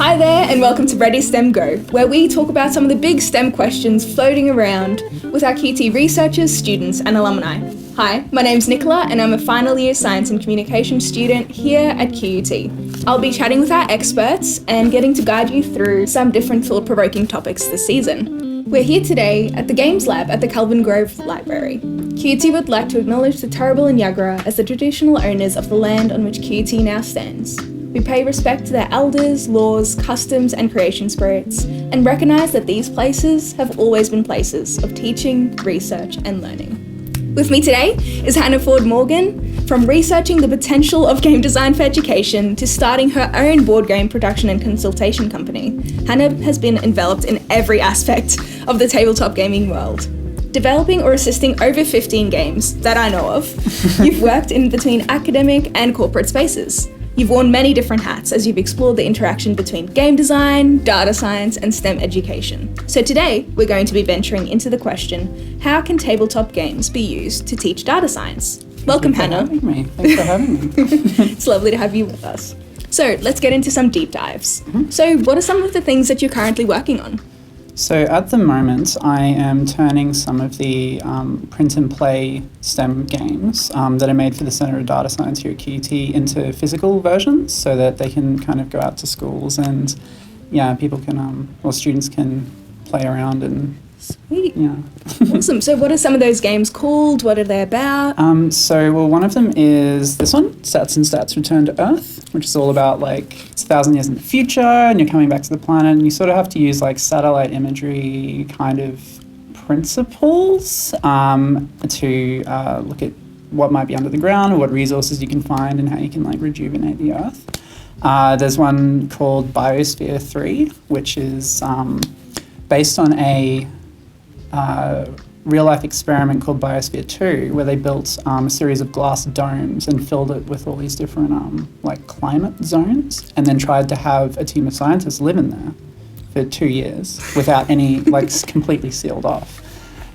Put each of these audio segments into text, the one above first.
Hi there and welcome to Ready STEM Go, where we talk about some of the big STEM questions floating around with our QT researchers, students and alumni. Hi, my name's Nicola and I'm a final year Science and Communication student here at QUT. I'll be chatting with our experts and getting to guide you through some different thought-provoking topics this season. We're here today at the Games Lab at the Kelvin Grove Library. QUT would like to acknowledge the Turrbal and Yagara as the traditional owners of the land on which QUT now stands. We pay respect to their elders, laws, customs and creation spirits, and recognise that these places have always been places of teaching, research and learning. With me today is Hanna Ford Morgan. From researching the potential of game design for education to starting her own board game production and consultation company, Hanna has been enveloped in every aspect of the tabletop gaming world. Developing or assisting over 15 games that I know of, you've worked in between academic and corporate spaces. You've worn many different hats as you've explored the interaction between game design, data science, and STEM education. So today, we're going to be venturing into the question, how can tabletop games be used to teach data science? Welcome, Hanna. Thanks for having me. It's lovely to have you with us. So let's get into some deep dives. So what are some of the things that you're currently working on? So at the moment, I am turning some of the print and play STEM games that are made for the Centre of Data Science here at QUT into physical versions so that they can kind of go out to schools and people can, or students can play around and Sweet. Awesome. So what are some of those games called? What are they about? One of them is this one, Stats and Stats Return to Earth, which is all about it's 1,000 years in the future and you're coming back to the planet and you sort of have to use satellite imagery kind of principles to look at what might be under the ground or what resources you can find and how you can rejuvenate the Earth. There's one called Biosphere 3, which is based on a real-life experiment called Biosphere 2, where they built a series of glass domes and filled it with all these different climate zones, and then tried to have a team of scientists live in there for 2 years without any, completely sealed off.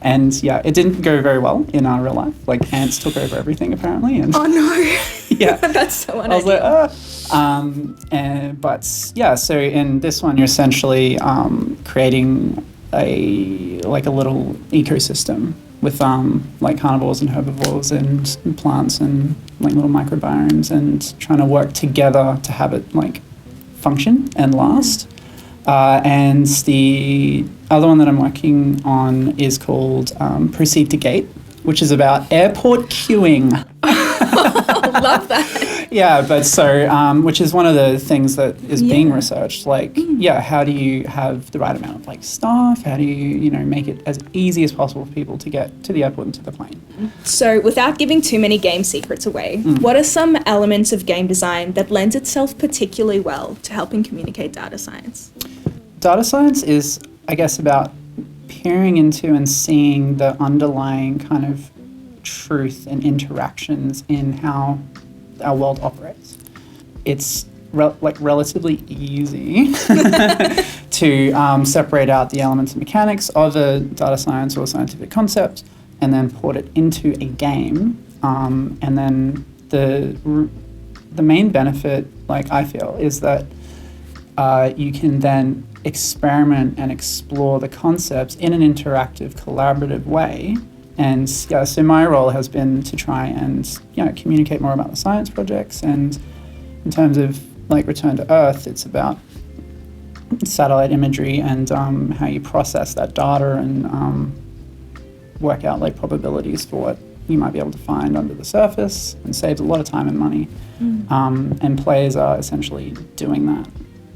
And it didn't go very well in our real life. Ants took over everything apparently. And oh no! Yeah, that's so I was so in this one you're essentially creating a little ecosystem with carnivores and herbivores and plants and little microbiomes and trying to work together to have it function and last. And the other one that I'm working on is called Proceed to Gate, which is about airport queuing. Love that. Yeah, but which is one of the things that is being researched. How do you have the right amount of staff? How do you, make it as easy as possible for people to get to the airport and to the plane? So without giving too many game secrets away, what are some elements of game design that lends itself particularly well to helping communicate data science? Data science is, I guess, about peering into and seeing the underlying kind of truth and interactions in how our world operates. It's relatively easy to separate out the elements and mechanics of a data science or scientific concept and then put it into a game. And then the main benefit, I feel, is that you can then experiment and explore the concepts in an interactive, collaborative way. And so my role has been to try and communicate more about the science projects. And in terms of Return to Earth, it's about satellite imagery and how you process that data and work out probabilities for what you might be able to find under the surface, and saves a lot of time and money. And players are essentially doing that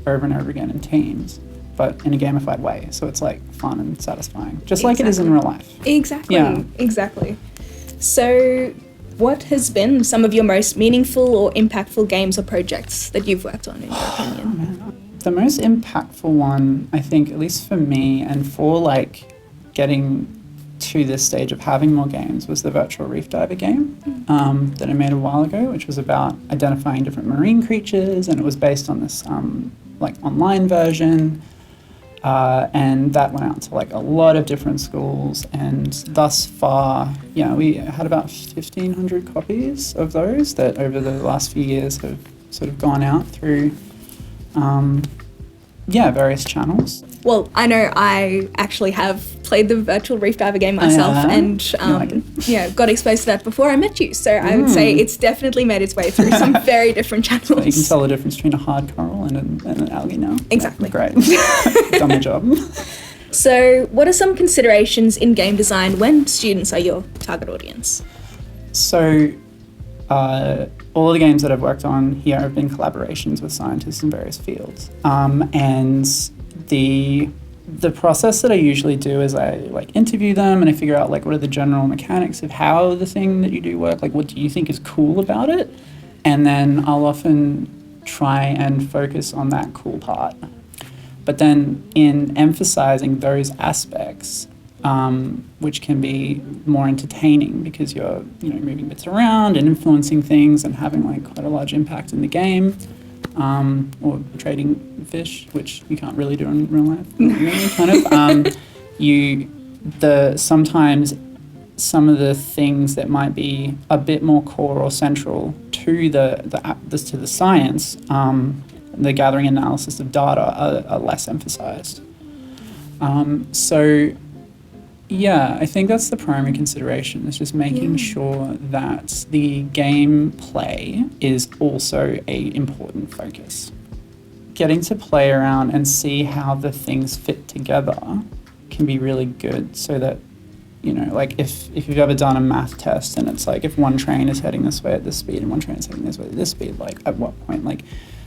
over and over again in teams, but in a gamified way. So it's fun and satisfying, just like it is in real life. Exactly. Yeah. Exactly. So what has been some of your most meaningful or impactful games or projects that you've worked on, in your opinion? The most impactful one, I think, at least for me and for getting to this stage of having more games, was the virtual reef diver game that I made a while ago, which was about identifying different marine creatures, and it was based on this online version. And that went out to a lot of different schools, and thus far, we had about 1,500 copies of those that over the last few years have sort of gone out through various channels. Well, I know I actually have played the virtual reef diver game myself and got exposed to that before I met you. So I would say it's definitely made its way through some very different channels. So you can tell the difference between a hard coral and an algae now. Exactly. Yeah, great. Done my job. So what are some considerations in game design when students are your target audience? So all of the games that I've worked on here have been collaborations with scientists in various fields. And the process that I usually do is I interview them and I figure out what are the general mechanics of how the thing that you do work, what do you think is cool about it? And then I'll often try and focus on that cool part. But then in emphasizing those aspects, which can be more entertaining because you're moving bits around and influencing things and having quite a large impact in the game, or trading fish, which you can't really do in real life. Sometimes some of the things that might be a bit more core or central to the science, the gathering analysis of data are less emphasized. I think that's the primary consideration. It's just making sure that the gameplay is also an important focus. Getting to play around and see how the things fit together can be really good, so that if you've ever done a math test and it's if one train is heading this way at this speed and one train is heading this way at this speed, at what point,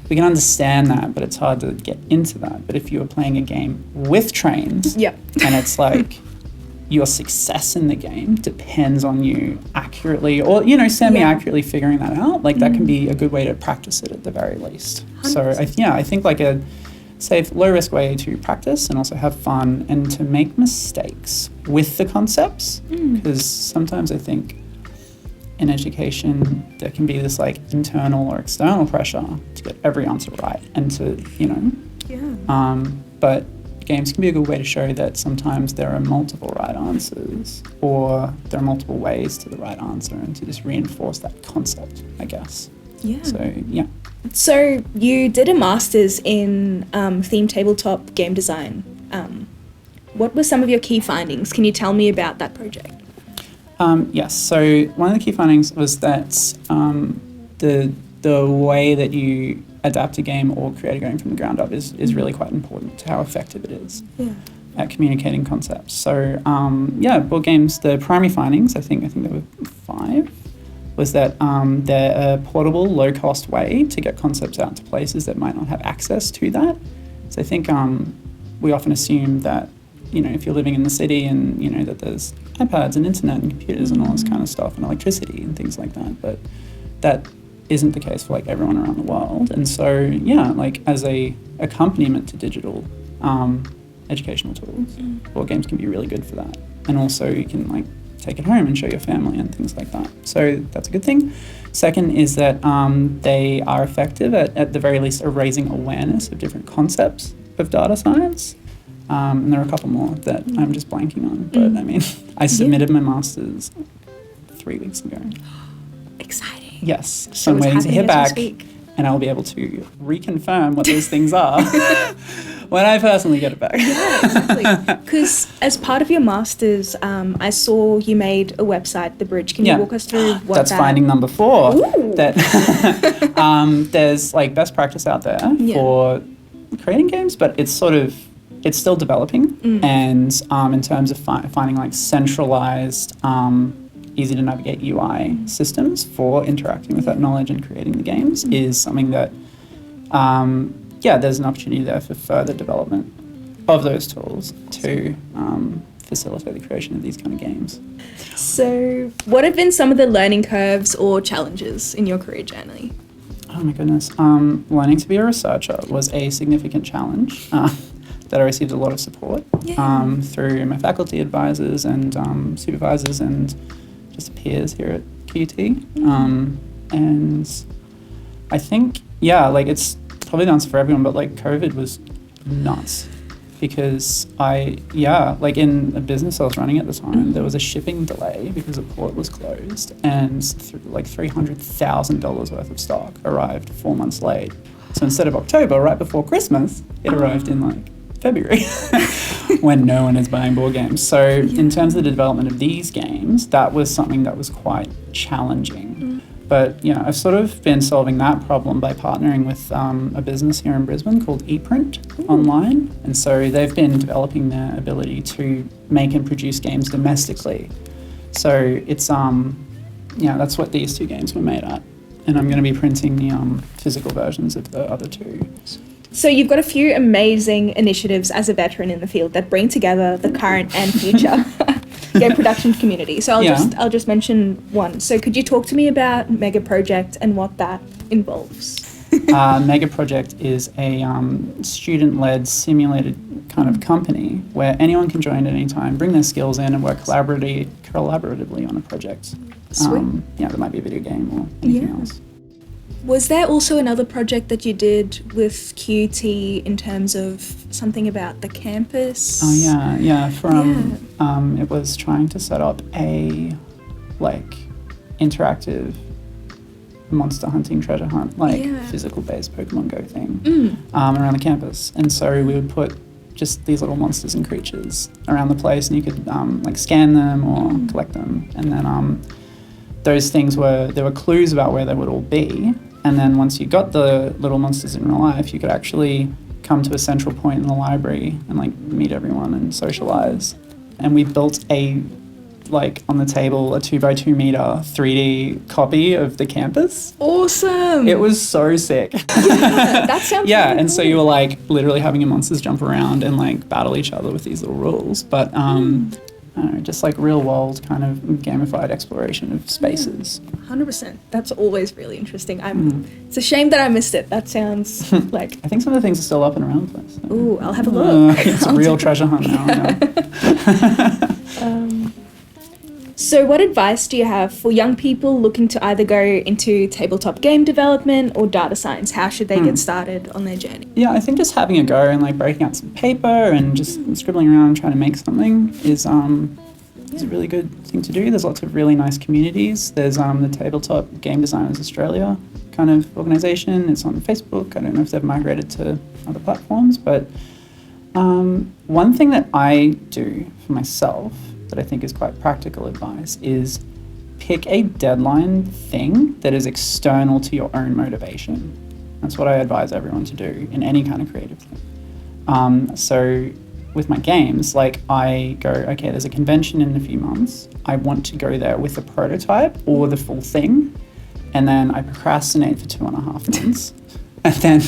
we can understand that, but it's hard to get into that. But if you were playing a game with trains, and it's your success in the game depends on you accurately or semi-accurately figuring that out, that can be a good way to practice it at the very least. 100%. So I think a safe, low-risk way to practice and also have fun and to make mistakes with the concepts, because sometimes I think in education there can be this internal or external pressure to get every answer right and to but games can be a good way to show that sometimes there are multiple right answers or there are multiple ways to the right answer, and to just reinforce that concept, I guess. So you did a master's in theme tabletop game design. What were some of your key findings? Can you tell me about that project? Yes, so one of the key findings was that the way that you adapt a game or create a game from the ground up is really quite important to how effective it is at communicating concepts. So board games, the primary findings, I think there were 5, was that they're a portable, low-cost way to get concepts out to places that might not have access to that. So I think we often assume that if you're living in the city and that there's iPads and internet and computers and all this kind of stuff and electricity and things like that, but that isn't the case for everyone around the world. And so as a accompaniment to digital educational tools, board games can be really good for that. And also you can take it home and show your family and things like that. So that's a good thing. Second is that they are effective at the very least at raising awareness of different concepts of data science. And there are a couple more that I'm just blanking on, but I submitted my master's 3 weeks ago. Exciting. Yes, so I'm waiting to hear back, and I'll be able to reconfirm what those things are when I personally get it back. Yeah, exactly. Because as part of your master's, I saw you made a website, The Bridge. Can you walk us through what that's finding number 4. Ooh. That there's best practice out there for creating games, but it's still developing. And in terms of finding centralized easy to navigate UI systems for interacting with that knowledge and creating the games is something that, there's an opportunity there for further development of those tools to facilitate the creation of these kind of games. So what have been some of the learning curves or challenges in your career journey? Oh my goodness. Learning to be a researcher was a significant challenge that I received a lot of support through my faculty advisors and supervisors and just peers here at QT. And I think, it's probably the answer for everyone, but COVID was nuts because in a business I was running at the time, there was a shipping delay because the port was closed and $300,000 worth of stock arrived 4 months late. So instead of October, right before Christmas, it arrived in like February when no one is buying board games. So in terms of the development of these games, that was something that was quite challenging. But yeah, I've sort of been solving that problem by partnering with a business here in Brisbane called ePrint online. And so they've been developing their ability to make and produce games domestically. So it's, that's what these 2 games were made at. And I'm going to be printing the physical versions of the other 2. So you've got a few amazing initiatives as a veteran in the field that bring together the current and future game production community. So I'll just mention one. So could you talk to me about Mega Project and what that involves? Mega Project is a student-led simulated kind of company where anyone can join at any time, bring their skills in and work collaboratively on a project. Sweet. There might be a video game or anything else. Was there also another project that you did with QT in terms of something about the campus? Oh yeah. It was trying to set up a interactive monster hunting treasure hunt, physical based Pokemon Go thing around the campus. And so we would put just these little monsters and creatures around the place, and you could scan them or collect them. And then those things there were clues about where they would all be. And then once you got the little monsters in real life, you could actually come to a central point in the library and meet everyone and socialize. And we built on the table, a 2x2 meter 3D copy of the campus. Awesome. It was so sick. Yeah, that sounds really and cool. so you were literally having your monsters jump around and battle each other with these little rules. But I don't know, just real world kind of gamified exploration of spaces. 100%. That's always really interesting. It's a shame that I missed it. That sounds I think some of the things are still up and around the place. So. Ooh, I'll have a look. It's a real treasure hunt now. So what advice do you have for young people looking to either go into tabletop game development or data science? How should they get started on their journey? Yeah, I think just having a go and breaking out some paper and just scribbling around and trying to make something is a really good thing to do. There's lots of really nice communities. There's the Tabletop Game Designers Australia kind of organisation. It's on Facebook. I don't know if they've migrated to other platforms, but one thing that I do for myself that I think is quite practical advice is pick a deadline thing that is external to your own motivation. That's what I advise everyone to do in any kind of creative thing. So with my games, I go, okay, there's a convention in a few months. I want to go there with a prototype or the full thing. And then I procrastinate for 2.5 months and then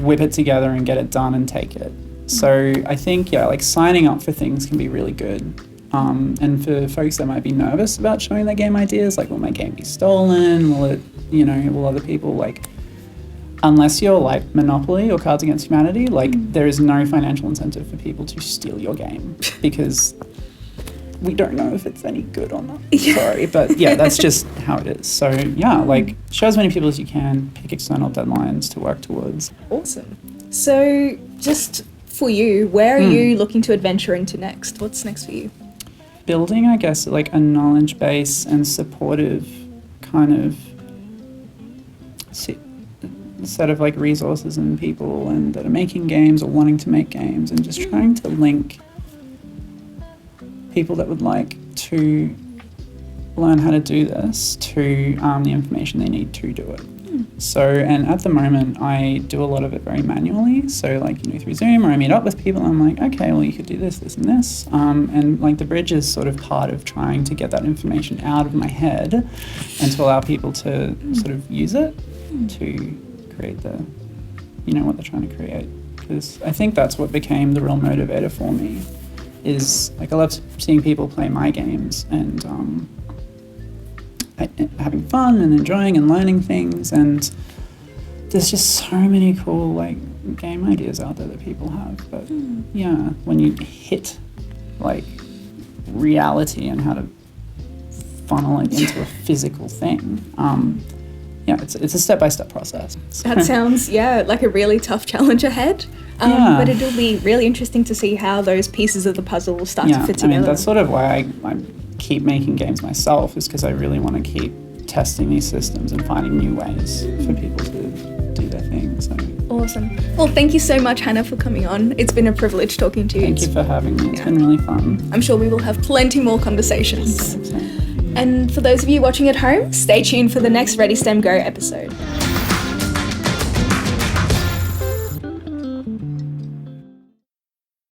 whip it together and get it done and take it. So I think, signing up for things can be really good. And for folks that might be nervous about showing their game ideas, will my game be stolen? Will it, will other people, unless you're Monopoly or Cards Against Humanity, there is no financial incentive for people to steal your game because we don't know if it's any good or not. Sorry, but that's just how it is. So show as many people as you can, pick external deadlines to work towards. Awesome. So just for you, where are you looking to adventure into next? What's next for you? Building, I guess, a knowledge base and supportive kind of set of resources and people and that are making games or wanting to make games, and just trying to link people that would like to learn how to do this to the information they need to do it. So, and at the moment I do a lot of it very manually. So through Zoom, or I meet up with people and I'm okay, well, you could do this, this and this. And the bridge is sort of part of trying to get that information out of my head and to allow people to sort of use it to create what they're trying to create. Because I think that's what became the real motivator for me is I love seeing people play my games and having fun and enjoying and learning things, and there's just so many cool game ideas out there that people have, but when you hit reality and how to funnel it into a physical thing, it's a step-by-step process. That sounds like a really tough challenge ahead, but it'll be really interesting to see how those pieces of the puzzle will start to fit together. That's sort of why I keep making games myself, is because I really want to keep testing these systems and finding new ways for people to do their thing. So Awesome. Well, thank you so much, Hannah, for coming on. It's been a privilege talking to you. thank you for having me. It's been really fun. I'm sure we will have plenty more conversations. So, And for those of you watching at home, stay tuned for the next Ready STEM Go episode.